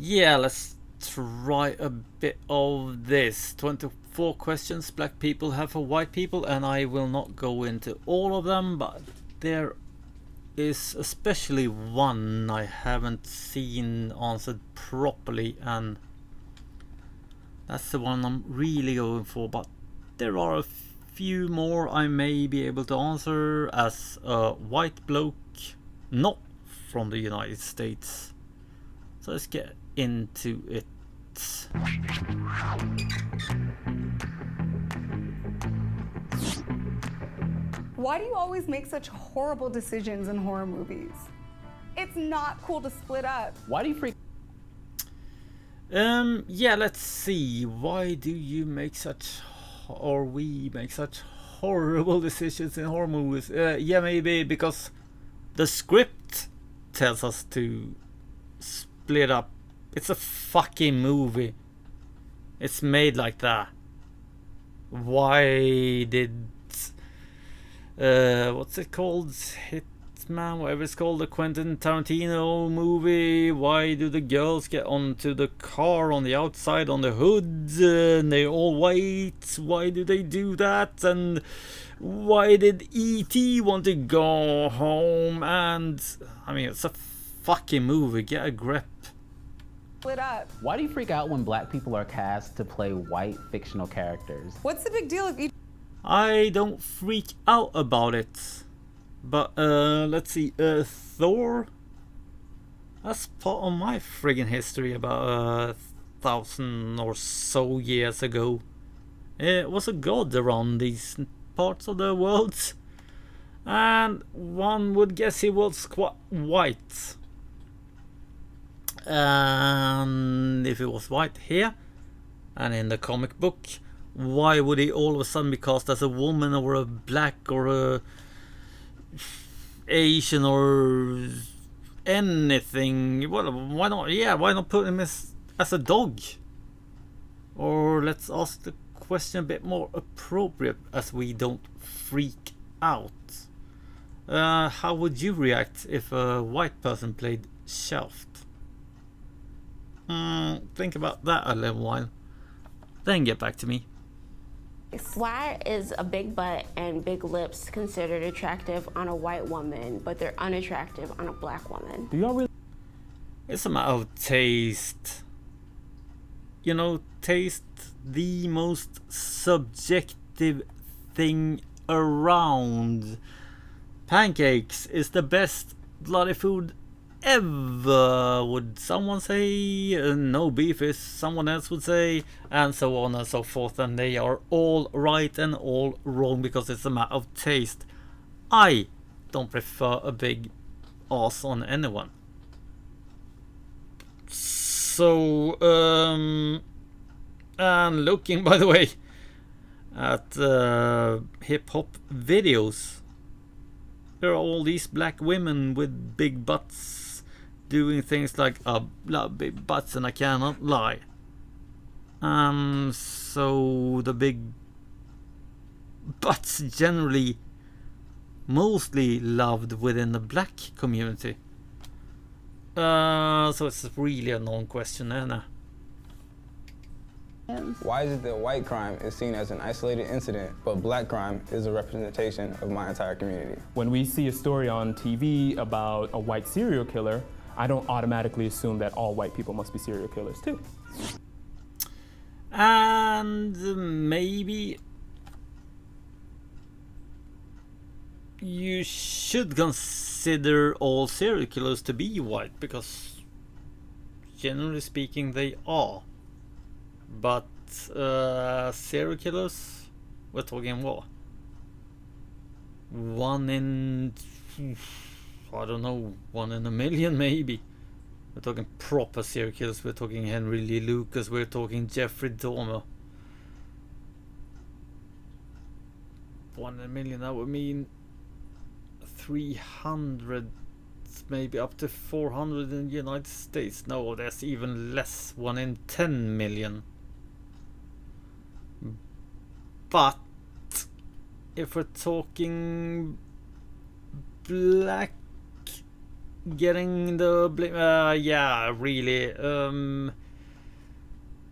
Yeah, let's try a bit of this. 24 questions black people have for white people, and I will not go into all of them, but there is especially one I haven't seen answered properly, and that's the one I'm really going for. But there are a few more I may be able to answer as a white bloke not from the United States. So let's get into it. Why do you always make such horrible decisions in horror movies? It's not cool to split up. Why do you freak? Yeah, let's see. Why do you make such, or we make such horrible decisions in horror movies? Yeah, maybe because the script tells us to split up. It's a fucking movie. It's made like that. Why did what's it called? Hitman, whatever it's called, the Quentin Tarantino movie. Why do the girls get onto the car on the outside on the hood and they all wait? Why do they do that? And why did E.T. want to go home? And I mean, it's a fucking movie. Get a grip. Split up. Why do you freak out when black people are cast to play white fictional characters? What's the big deal if each I don't freak out about it. But let's see, Thor? That's part of my friggin' history about 1,000 or so years ago. It was a god around these parts of the world. And one would guess he was quite white. And if he was white here and in the comic book, why would he all of a sudden be cast as a woman or a black or a Asian or anything? Well, why not? Yeah, why not put him as a dog? Or let's ask the question a bit more appropriate, as we don't freak out. How would you react if a white person played Shaft? Think about that a little while, then get back to me. Why is a big butt and big lips considered attractive on a white woman, but they're unattractive on a black woman? Do y'all really? It's a matter of taste. You know, taste, the most subjective thing around. Pancakes is the best bloody food ever, would someone say. No beef is someone else would say, and so on and so forth, and they are all right and all wrong because it's a matter of taste. I don't prefer a big ass on anyone. So and looking, by the way, at hip hop videos, there are all these black women with big butts doing things like love big butts, and I cannot lie. So the big butts generally mostly loved within the black community. So it's really a non-question, Anna. Why is it that white crime is seen as an isolated incident, but black crime is a representation of my entire community? When we see a story on TV about a white serial killer, I don't automatically assume that all white people must be serial killers too. And maybe you should consider all serial killers to be white, because generally speaking they are. But serial killers, we're talking what? One in, I don't know, 1 in a million maybe. We're talking proper serial killers. We're talking Henry Lee Lucas. We're talking Jeffrey Dahmer. 1 in a million, that would mean 300, maybe up to 400 in the United States. No, there's even less, 1 in 10 million. But if we're talking black getting the blame. Yeah, really.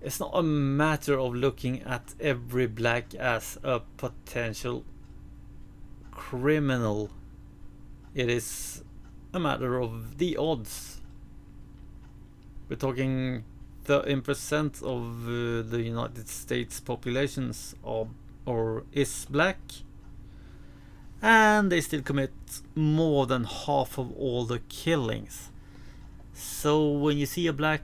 It's not a matter of looking at every black as a potential criminal. It is a matter of the odds. We're talking 13% of the United States populations is black, and they still commit more than half of all the killings. So when you see a black,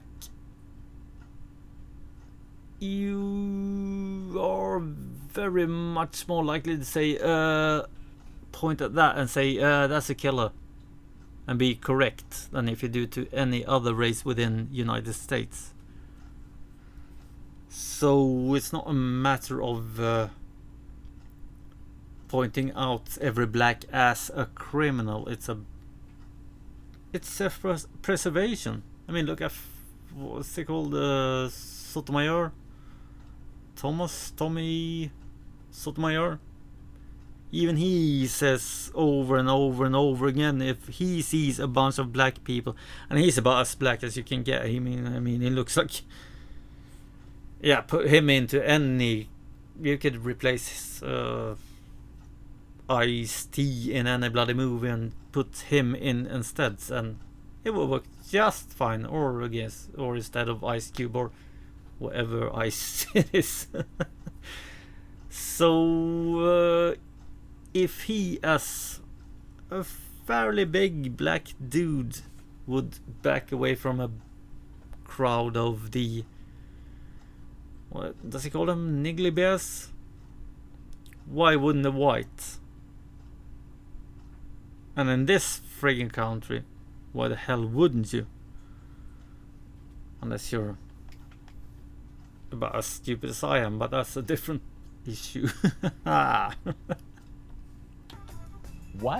you are very much more likely to say, point at that and say, that's a killer, and be correct, than if you do to any other race within United States. So it's not a matter of pointing out every black as a criminal. It's self-preservation. I mean, look at what's it called, Sotomayor, Tommy Sotomayor. Even he says over and over and over again, if he sees a bunch of black people, and he's about as black as you can get. I mean, he looks like, yeah, put him into any, you could replace Ice-T in any bloody movie and put him in instead, and it will work just fine. Or instead of Ice Cube or whatever ice it is. So if he, as a fairly big black dude, would back away from a crowd of the, what does he call them, niggly bears? Why wouldn't a white? And in this friggin' country, why the hell wouldn't you? Unless you're about as stupid as I am, but that's a different issue. Why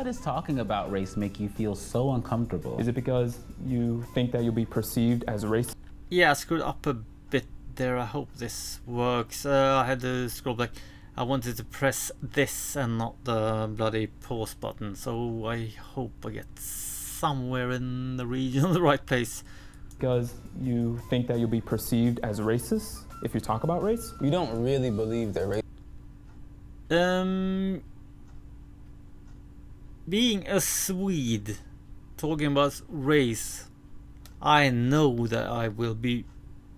does talking about race make you feel so uncomfortable? Is it because you think that you'll be perceived as racist? Yeah, I screwed up a bit there. I hope this works. I had to scroll back. I wanted to press this and not the bloody pause button, so I hope I get somewhere in the region of the right place. Because you think that you'll be perceived as racist if you talk about race? You don't really believe they're racist. Being a Swede, talking about race, I know that I will be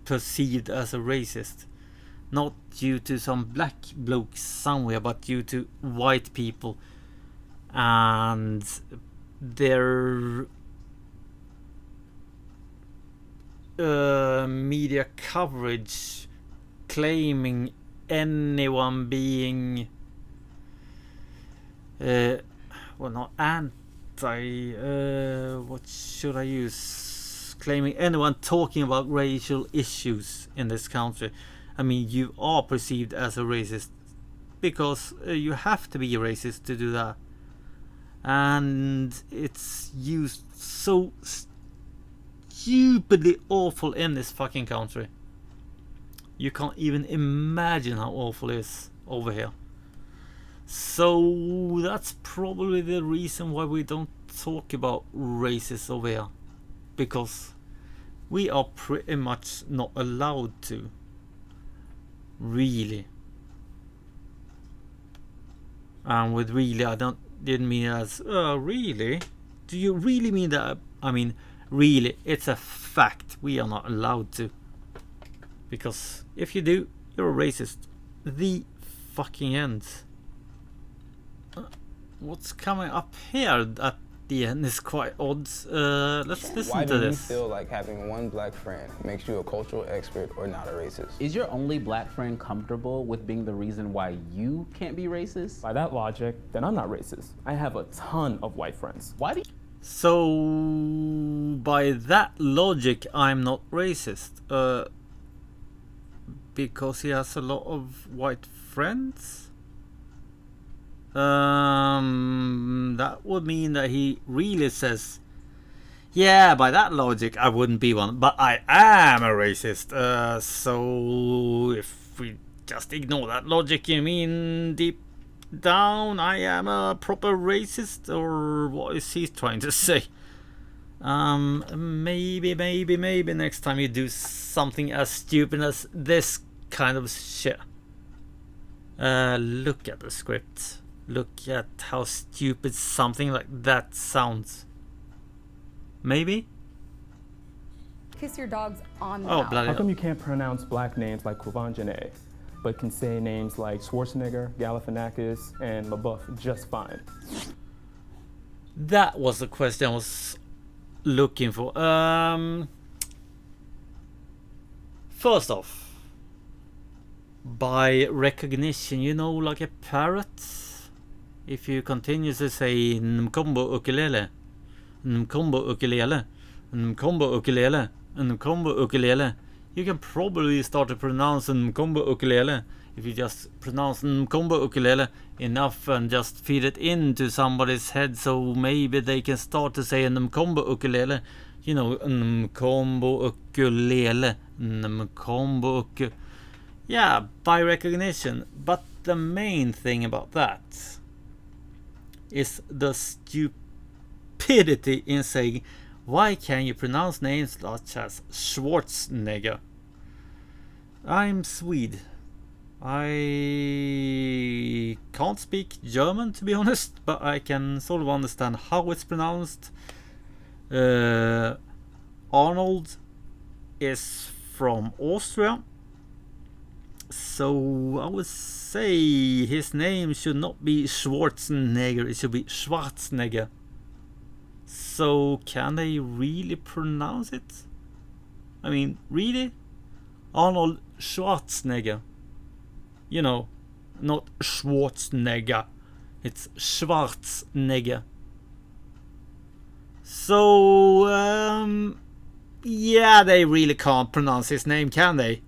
perceived as a racist. Not due to some black blokes somewhere, but due to white people and their media coverage claiming anyone being well, not anti, what should I use, claiming anyone talking about racial issues in this country. I mean, you are perceived as a racist because you have to be a racist to do that, and it's used so stupidly awful in this fucking country. You can't even imagine how awful it is over here. So that's probably the reason why we don't talk about races over here, because we are pretty much not allowed to. Really. And with really, I didn't mean as really. Do you really mean that? I mean, really, it's a fact. We are not allowed to. Because if you do, you're a racist. The fucking end. What's coming up here at the end is quite odd. Let's listen Why to do this. you feel like having one black friend makes you a cultural expert or not a racist? Is your only black friend comfortable with being the reason why you can't be racist? By that logic, then I'm not racist. I have a ton of white friends. Why do you So, by that logic, I'm not racist. Because he has a lot of white friends? That would mean that he really says, yeah, by that logic, I wouldn't be one, but I am a racist. So, if we just ignore that logic, you mean deep down I am a proper racist, or what is he trying to say? Maybe next time you do something as stupid as this kind of shit. Look at the script. Look at how stupid something like that sounds. Maybe? Kiss your dogs on the Oh, mouth. bloody How hell. come you can't pronounce black names like Kuvanjane, but can say names like Schwarzenegger, Galifianakis, and LaBeouf just fine? That was the question I was looking for. First off, by recognition, you know, like a parrot. If you continuously say Nkombo ukulele, Nkombo ukulele, Nkombo ukulele, Nkombo ukulele, you can probably start to pronounce Nkombo ukulele if you just pronounce Nkombo ukulele enough and just feed it into somebody's head, so maybe they can start to say Nkombo ukulele. You know, Nkombo ukulele, Nkombo ukulele. Yeah, by recognition. But the main thing about that is the stupidity in saying, why can't you pronounce names such as Schwarzenegger? I'm Swede. I can't speak German, to be honest, but I can sort of understand how it's pronounced. Arnold is from Austria, so I would say his name should not be Schwarzenegger, it should be Schwarzenegger. So can they really pronounce it? I mean, really? Arnold Schwarzenegger. You know, not Schwarzenegger. It's Schwarzenegger. So, yeah, they really can't pronounce his name, can they?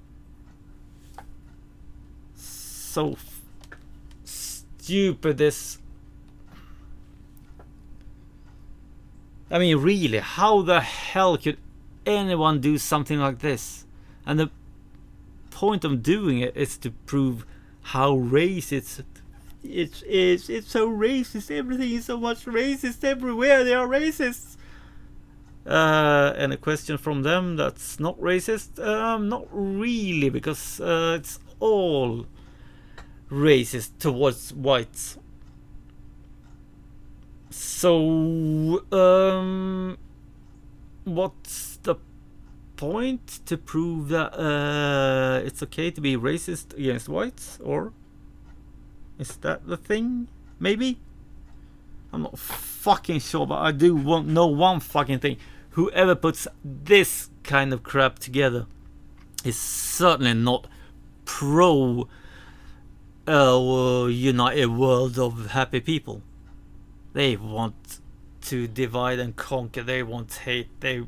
So stupid this. I mean, really, how the hell could anyone do something like this? And the point of doing it is to prove how racist it is. It's so racist. Everything is so much racist everywhere. They are racists. And a question from them that's not racist? Not really, because it's all racist towards whites. So, what's the point to prove that it's okay to be racist against whites? Or is that the thing? Maybe? I'm not fucking sure, but I do know one fucking thing. Whoever puts this kind of crap together is certainly not pro united world of happy people. They want to divide and conquer. They want hate. They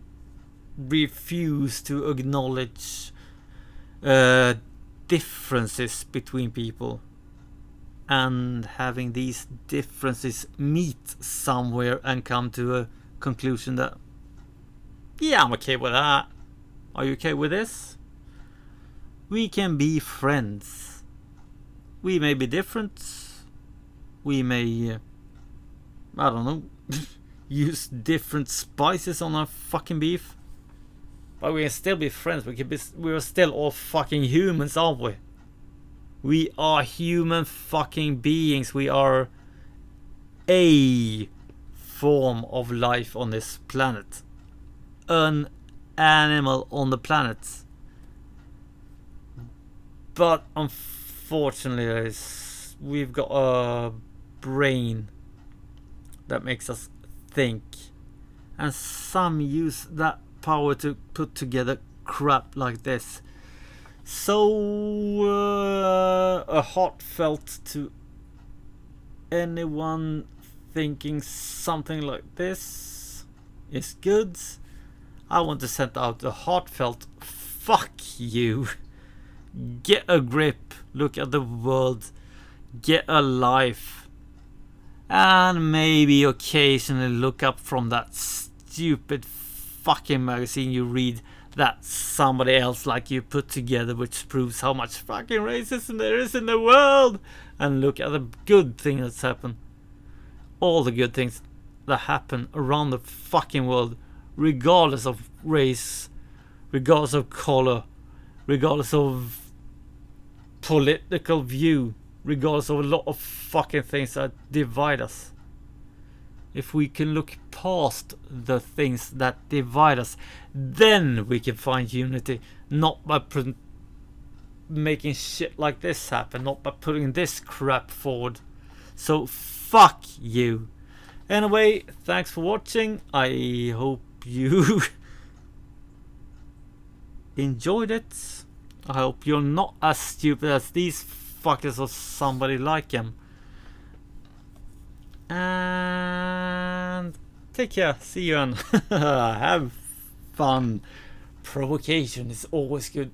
refuse to acknowledge differences between people, and having these differences meet somewhere and come to a conclusion that, yeah, I'm okay with that. Are you okay with this? We can be friends. We may be different. We may, I don't know, use different spices on our fucking beef. But we can still be friends. We are still all fucking humans, aren't we? We are human fucking beings. We are a form of life on this planet. An animal on the planet. But unfortunately, we've got a brain that makes us think, and some use that power to put together crap like this. So a heartfelt to anyone thinking something like this is good. I want to send out a heartfelt fuck you. Get a grip, look at the world, get a life, and maybe occasionally look up from that stupid fucking magazine you read that somebody else like you put together, which proves how much fucking racism there is in the world, and look at the good thing that's happened. All the good things that happen around the fucking world regardless of race, regardless of color, regardless of political view, regardless of a lot of fucking things that divide us. If we can look past the things that divide us, then we can find unity. Not by making shit like this happen, not by putting this crap forward. So fuck you. Anyway, thanks for watching. I hope you enjoyed it. I hope you're not as stupid as these fuckers or somebody like them. And take care. See you and have fun. Provocation is always good.